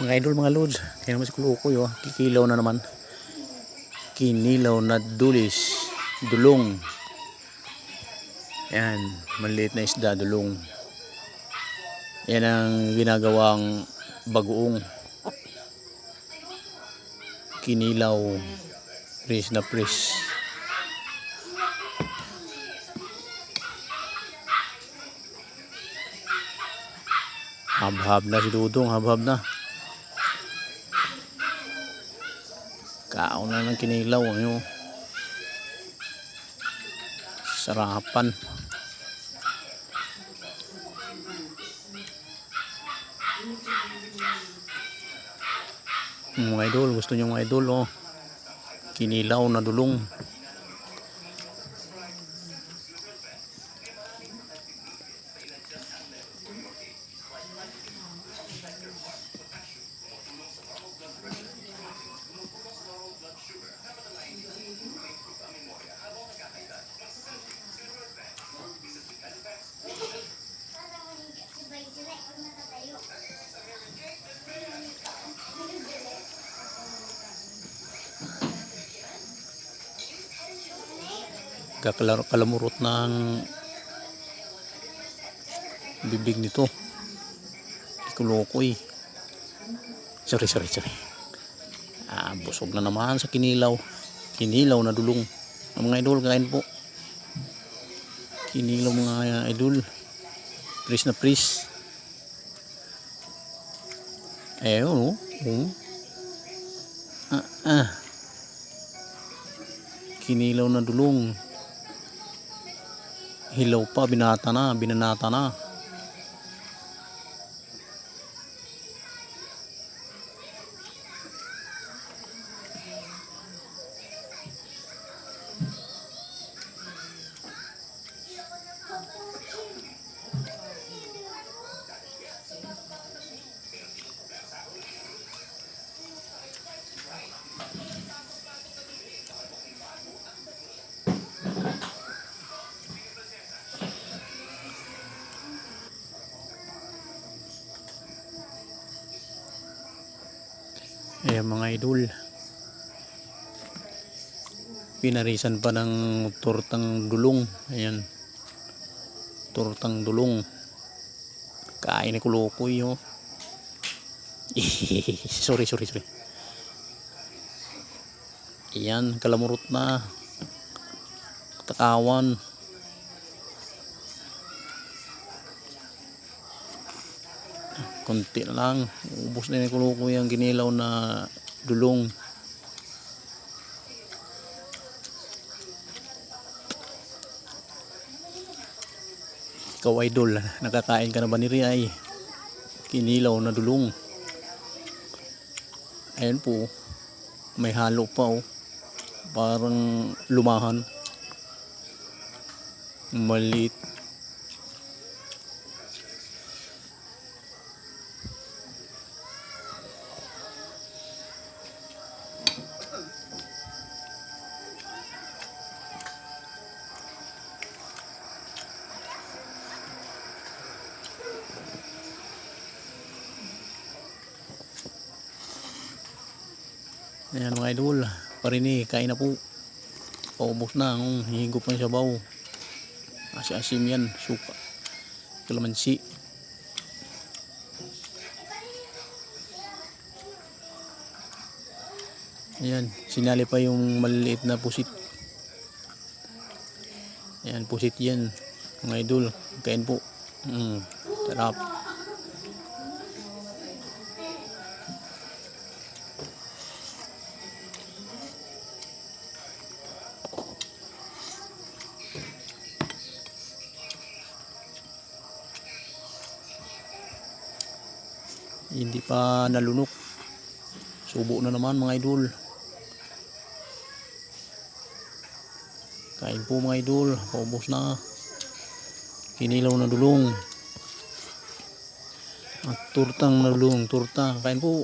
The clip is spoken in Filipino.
Mga idol, mga lods, kaya naman si Kulukoy, oh. Kikilaw na naman. Kinilaw na dulis, dulong. Yan, maliit na isda, dulong. Yan ang ginagawang bagoong. Kinilaw, fresh na fresh. Habhab na si Dudong, habhab na. Kaon na ng kinilaw, ano. Sarapan. Mga idol, gusto nyo mga idol, oh. Kinilaw na dulong. Kalamurot ng bibig nito. Kulukoy. Sorry. Busog na naman sa kinilaw. Kinilaw na dulong. Mga idol, kain po. Kinilaw mga idol. Fresh na fresh. Ayun, oh. Kinilaw na dulong. Hilaw pa, binanata na. Ayan mga idol, pinarisan pa ng tortang dulong. Ayan, tortang dulong. Kain ni Kulukoy, oh. sorry. Ayan, kalamurot na. Katakawan. Konti na lang, ubos na ni Kulukoy ang ginilaw na dulong. Ikaw idol, nakakain ka na ba ni Riay? Kinilaw na dulong. Ayan po, may halo pa, oh. Parang lumahan. Maliit. Ayan mga idol, parini, kain na po. Paubos na, higop na yung sabaw. Asim yan, suka, kalamansi. Ayan, sinali pa yung maliliit na pusit. Ayan, pusit yan mga idol, kain po. Sarap. Hindi pa nalunok. Subo na naman mga idol. Kain po mga idol, paubos na. Kinilaw na dulong. At turtang na dulong, turta. Kain po.